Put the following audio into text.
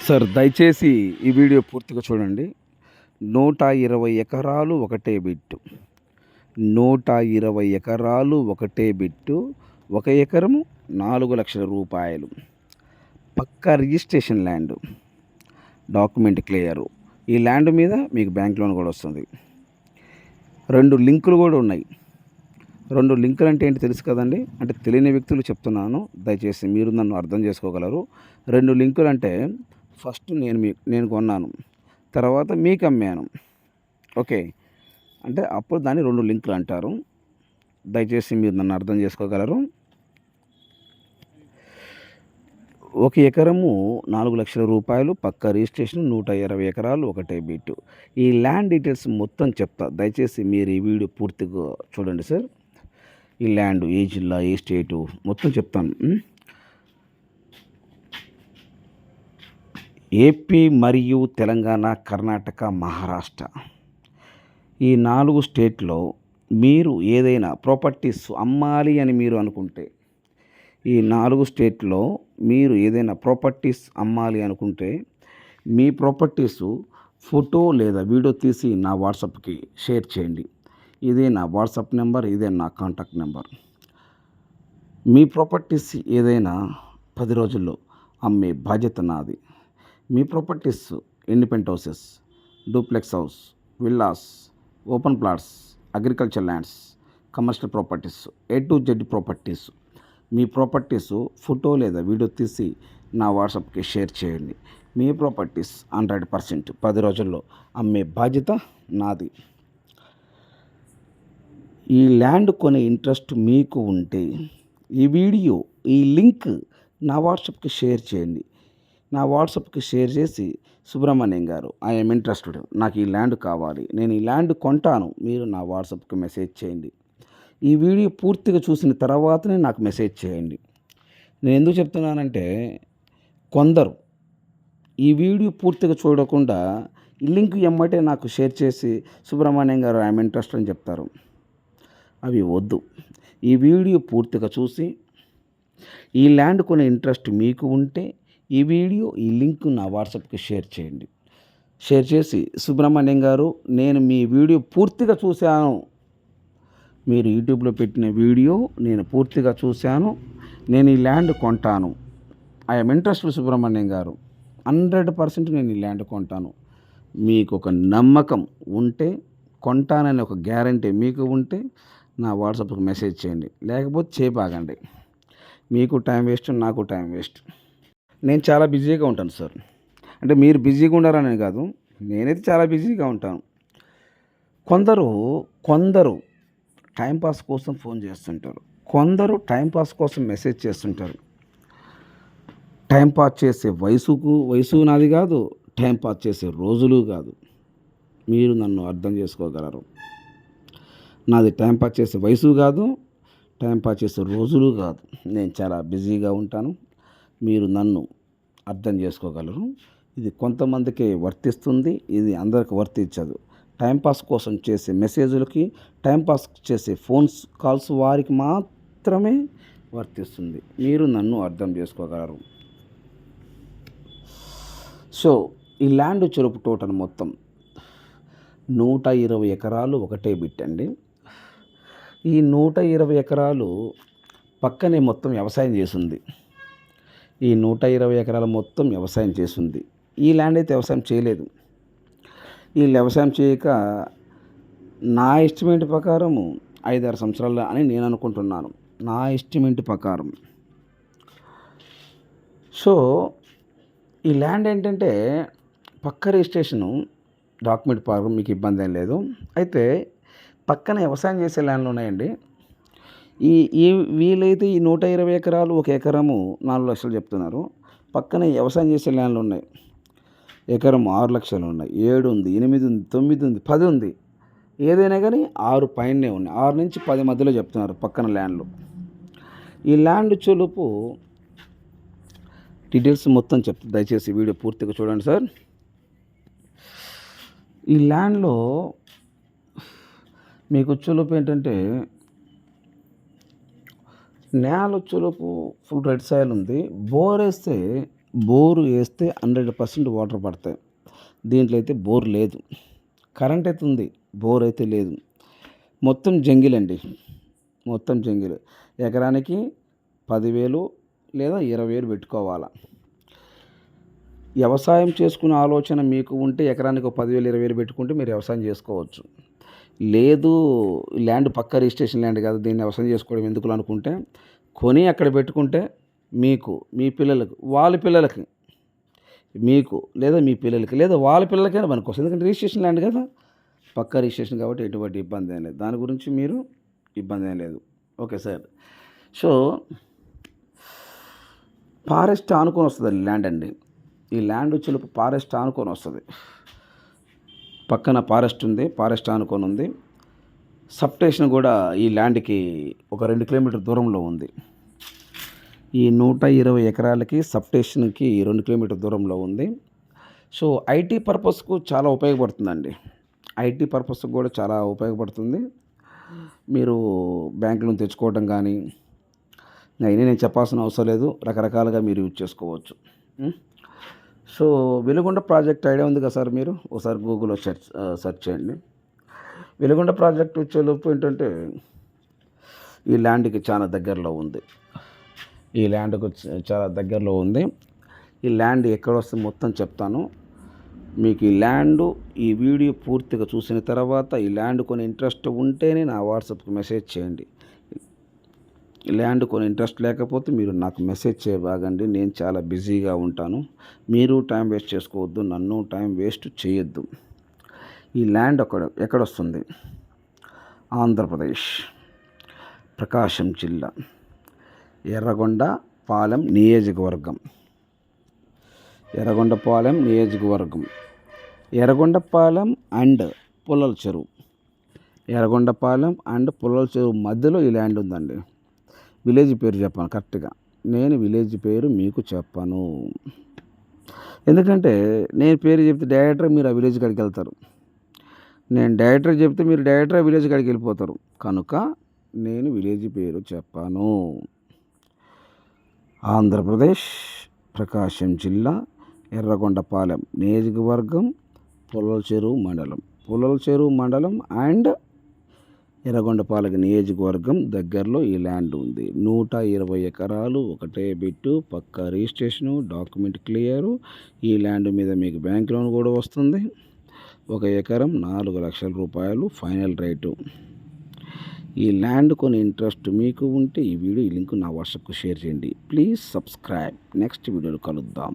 Sir దయచేసి ఈ video పూర్తిగా చూడండి. 120 ఎకరాలు ఒకటే బిట్టు. 120 ఎకరాలు ఒకటే బిట్టు. 1 ఎకరము 4,00,000 రూపాయలు. పక్కా రిజిస్ట్రేషన్ ల్యాండు. Document clear. ఈ ల్యాండ్ మీద మీకు బ్యాంక్ లోన్ కూడా వస్తుంది. 2 లింకులు కూడా ఉన్నాయి. 2 లింకులు అంటే ఏంటి తెలుసు కదండి. అంటే తెలియని వ్యక్తులు చెప్తున్నాను, దయచేసి మీరు నన్ను అర్థం చేసుకోగలరు. 2 లింకులు అంటే ఫస్ట్ నేను కొన్నాను, తర్వాత మీకు అమ్మాను. ఓకే, అంటే అప్పుడు దాన్ని 2 లింకులు అంటారు. దయచేసి మీరు నన్ను అర్థం చేసుకోగలరు. 1 ఎకరము 4,00,000 రూపాయలు, పక్కా రిజిస్ట్రేషన్, 120 ఎకరాలు ఒకటే బిట్టు. ఈ ల్యాండ్ డీటెయిల్స్ మొత్తం చెప్తా, దయచేసి మీరు ఈ వీడియో పూర్తిగా చూడండి సార్. ఈ ల్యాండ్ ఏ జిల్లా, ఏ స్టేటు మొత్తం చెప్తాను. ఏపీ మరియు తెలంగాణ, కర్ణాటక, మహారాష్ట్ర ఈ 4 స్టేట్లో మీరు ఏదైనా ప్రాపర్టీస్ అమ్మాలి అని మీరు అనుకుంటే, ఈ 4 స్టేట్లో మీరు ఏదైనా ప్రాపర్టీస్ అమ్మాలి అనుకుంటే, మీ ప్రాపర్టీస్ ఫోటో లేదా వీడియో తీసి నా వాట్సాప్కి షేర్ చేయండి. ఇదే నా వాట్సాప్ నెంబర్, ఇదే నా కాంటాక్ట్ నెంబర్. మీ ప్రాపర్టీస్ ఏదైనా 10 రోజుల్లో అమ్మే బాధ్యత నాది. మీ properties independent houses, duplex house, villas, open plots, agriculture lands, commercial properties, A to Z properties, మీ ప్రాపర్టీస్ ఫోటో లేదా వీడియో తీసి నా వాట్సాప్కి షేర్ చేయండి. మీ ప్రాపర్టీస్ 100% 10 రోజుల్లో అమ్మే బాధ్యత నాది. ఈ ల్యాండ్ కొనే ఇంట్రెస్ట్ మీకు ఉంటే ఈ వీడియో, ఈ లింక్ నా వాట్సాప్కి షేర్ చేయండి. నా వాట్సాప్కి షేర్ చేసి, సుబ్రహ్మణ్యం గారు, ఐఎమ్ ఇంట్రెస్టెడ్, నాకు ఈ ల్యాండ్ కావాలి, నేను ఈ ల్యాండ్ కొంటాను, మీరు నా వాట్సాప్కి మెసేజ్ చేయండి. ఈ వీడియో పూర్తిగా చూసిన తర్వాతనే నాకు మెసేజ్ చేయండి. నేను ఎందుకు చెప్తున్నానంటే, కొందరు ఈ వీడియో పూర్తిగా చూడకుండా ఈ లింక్ ఎమ్మటే నాకు షేర్ చేసి, సుబ్రహ్మణ్యం గారు ఐఎమ్ ఇంట్రెస్టెడ్ అని చెప్తారు. అవి వద్దు. ఈ వీడియో పూర్తిగా చూసి, ఈ ల్యాండ్ కొనే ఇంట్రెస్ట్ మీకు ఉంటే ఈ వీడియో, ఈ లింక్ నా వాట్సాప్కి షేర్ చేయండి. షేర్ చేసి, సుబ్రహ్మణ్యం గారు, నేను మీ వీడియో పూర్తిగా చూశాను, మీరు యూట్యూబ్లో పెట్టిన వీడియో నేను పూర్తిగా చూశాను, నేను ఈ ల్యాండ్ కొంటాను, ఐఎమ్ ఇంట్రెస్టెడ్ సుబ్రహ్మణ్యం గారు, 100% నేను ఈ ల్యాండ్ కొంటాను. మీకు ఒక నమ్మకం ఉంటే, కొంటానని ఒక గ్యారంటీ మీకు ఉంటే నా వాట్సాప్కి మెసేజ్ చేయండి. లేకపోతే చేయబాగండి. మీకు టైం వేస్ట్, నాకు టైం వేస్ట్. నేను చాలా బిజీగా ఉంటాను సార్. అంటే మీరు బిజీగా ఉండాలని కాదు, నేనైతే చాలా బిజీగా ఉంటాను. కొందరు టైంపాస్ కోసం ఫోన్ చేస్తుంటారు, కొందరు టైంపాస్ కోసం మెసేజ్ చేస్తుంటారు. టైంపాస్ చేసే వయసు నాది కాదు, టైంపాస్ చేసే రోజులు కాదు. మీరు నన్ను అర్థం చేసుకోగలరు. నాది టైంపాస్ చేసే వయసు కాదు, టైంపాస్ చేసే రోజులు కాదు. నేను చాలా బిజీగా ఉంటాను. మీరు నన్ను అర్థం చేసుకోగలరు. ఇది కొంతమందికి వర్తిస్తుంది, ఇది అందరికి వర్తించదు. టైంపాస్ కోసం చేసే మెసేజ్లకి, టైంపాస్ చేసే కాల్స్ వారికి మాత్రమే వర్తిస్తుంది. మీరు నన్ను అర్థం చేసుకోగలరు. సో ఈ ల్యాండ్ చెరుపు టోటల్ మొత్తం 120 ఎకరాలు ఒకటే బిట్టండి. ఈ 120 ఎకరాలు పక్కనే మొత్తం వ్యవసాయం చేసింది. ఈ 120 ఎకరాల మొత్తం వ్యవసాయం చేసింది. ఈ ల్యాండ్ అయితే వ్యవసాయం చేయలేదు. ఈ వ్యవసాయం చేయక నా ఎస్టిమేట్ ప్రకారము 5-6 సంవత్సరాలు అని నేను అనుకుంటున్నాను, నా ఎస్టిమేట్ ప్రకారం. సో ఈ ల్యాండ్ ఏంటంటే పక్క రిజిస్ట్రేషను, డాక్యుమెంట్ ప్రకారం మీకు ఇబ్బంది ఏం లేదు. అయితే పక్కన వ్యవసాయం చేసే ల్యాండ్లు ఉన్నాయండి. ఈ వీలైతే ఈ 120 ఎకరాలు, 1 ఎకరము 4,00,000 చెప్తున్నారు. పక్కనే వ్యవసాయం చేసే ల్యాండ్లు ఉన్నాయి. ఎకరం 6,00,000 ఉన్నాయి, 7 ఉంది, 8 ఉంది, 9 ఉంది, 10 ఉంది. ఏదైనా కానీ 6 పైనే ఉన్నాయి. 6 నుంచి 10 మధ్యలో చెప్తున్నారు పక్కన ల్యాండ్లు. ఈ ల్యాండ్ చెలుపు డీటెయిల్స్ మొత్తం చెప్తా, దయచేసి వీడియో పూర్తిగా చూడండి సార్. ఈ ల్యాండ్లో మీకు చెలుపు ఏంటంటే, నేల చులుపు ఫుల్ రెడ్ సాయిల్ ఉంది. బోర్ వేస్తే బోరు వేస్తే 100% వాటర్ పడతాయి. దీంట్లో అయితే బోర్ లేదు. కరెంట్ అయితే ఉంది, బోర్ అయితే లేదు. మొత్తం జంగిల్ అండి, మొత్తం జంగిల్. ఎకరానికి 10,000 లేదా 20,000 పెట్టుకోవాలా. వ్యవసాయం చేసుకునే ఆలోచన మీకు ఉంటే ఎకరానికి ఒక 10,000, 20,000 పెట్టుకుంటే మీరు వ్యవసాయం చేసుకోవచ్చు. లేదు, ల్యాండ్ పక్కా రిజిస్ట్రేషన్ ల్యాండ్ కాదు, దీన్ని వ్యవసాయం చేసుకోవడం ఎందుకులే అనుకుంటే కొని అక్కడ పెట్టుకుంటే మీకు, మీ పిల్లలకు, వాళ్ళ పిల్లలకి, మీకు లేదా మీ పిల్లలకి లేదా వాళ్ళ పిల్లలకైనా పనికొస్తుంది. ఎందుకంటే రిజిస్ట్రేషన్ ల్యాండ్ కదా, పక్కా రిజిస్ట్రేషన్ కాబట్టి ఎటువంటి ఇబ్బంది ఏం లేదు. దాని గురించి మీరు ఇబ్బంది ఏం లేదు. Okay sir. సో ఫారెస్ట్ ఆనుకొని వస్తుంది ల్యాండ్ అండి. ఈ ల్యాండ్ వచ్చేలోపు ఫారెస్ట్ ఆనుకొని వస్తుంది. పక్కన ఫారెస్ట్ ఉంది, ఫారెస్ట్ ఆనుకొని ఉంది. సబ్స్టేషన్ కూడా ఈ ల్యాండ్కి ఒక 2 కిలోమీటర్ దూరంలో ఉంది. ఈ 120 ఎకరాలకి సబ్స్టేషన్కి 2 కిలోమీటర్ దూరంలో ఉంది. సో ఐటీ పర్పస్కు చాలా ఉపయోగపడుతుందండి. ఐటీ పర్పస్కి కూడా చాలా ఉపయోగపడుతుంది. మీరు బ్యాంకుల నుంచి తెచ్చుకోవడం కానీ అయినా నేను చెప్పాల్సిన అవసరం లేదు, రకరకాలుగా మీరు యూజ్ చేసుకోవచ్చు. సో వెలుగొండ ప్రాజెక్ట్ ఐడియా ఉంది కదా సార్, మీరు ఒకసారి గూగుల్లో సెర్చ్ చేయండి. వెలుగొండ ప్రాజెక్ట్ వచ్చేలోపు ఏంటంటే ఈ ల్యాండ్కి చాలా దగ్గరలో ఉంది. ఈ ల్యాండ్కు చాలా దగ్గరలో ఉంది. ఈ ల్యాండ్ ఎక్కడ వస్తుంది మొత్తం చెప్తాను మీకు. ఈ ల్యాండ్, ఈ వీడియో పూర్తిగా చూసిన తర్వాత ఈ ల్యాండ్ కొని ఇంట్రెస్ట్ ఉంటేనే నా వాట్సాప్కి మెసేజ్ చేయండి. ల్యాండ్ కొని ఇంట్రెస్ట్ లేకపోతే మీరు నాకు మెసేజ్ చేయబాగండి. నేను చాలా బిజీగా ఉంటాను. మీరు టైం వేస్ట్ చేసుకోవద్దు, నన్ను టైం వేస్ట్ చేయొద్దు. ఈ ల్యాండ్ ఎక్కడొస్తుంది? ఆంధ్రప్రదేశ్, ప్రకాశం జిల్లా, ఎర్రగొండపాలెం నియోజకవర్గం. ఎర్రగొండపాలెం నియోజకవర్గం, ఎర్రగొండపాలెం అండ్ పుల్లల చెరువు. ఎర్రగొండపాలెం అండ్ పుల్లల చెరువు మధ్యలో ఈ ల్యాండ్ ఉందండి. విలేజ్ పేరు చెప్పాను కరెక్ట్గా. నేను విలేజ్ పేరు మీకు చెప్పాను, ఎందుకంటే నేను పేరు చెప్తే డైరెక్టర్ మీరు ఆ విలేజ్ కాడికి వెళ్తారు. నేను డైరెక్టర్ చెప్తే మీరు డైరెక్టర్ ఆ విలేజ్ కాడికి వెళ్ళిపోతారు. కనుక నేను విలేజ్ పేరు చెప్పాను. ఆంధ్రప్రదేశ్, ప్రకాశం జిల్లా, ఎర్రగొండపాలెం నియోజకవర్గం, పుల్లల చెరువు మండలం అండ్ ఎర్రగొండపాలెం నియోజకవర్గం దగ్గరలో ఈ ల్యాండ్ ఉంది. 120 ఎకరాలు, ఒకటే బిట్టు, పక్కా రిజిస్ట్రేషను, డాక్యుమెంట్ క్లియరు. ఈ ల్యాండ్ మీద మీకు బ్యాంక్ లోన్ కూడా వస్తుంది. 1 ఎకరం 4 లక్షల రూపాయలు ఫైనల్ రేటు. ఈ ల్యాండ్ కొని ఇంట్రెస్ట్ మీకు ఉంటే ఈ వీడియో లింక్ నా వాట్సాప్కి షేర్ చేయండి. Please subscribe. నెక్స్ట్ వీడియోలో కలుద్దాం.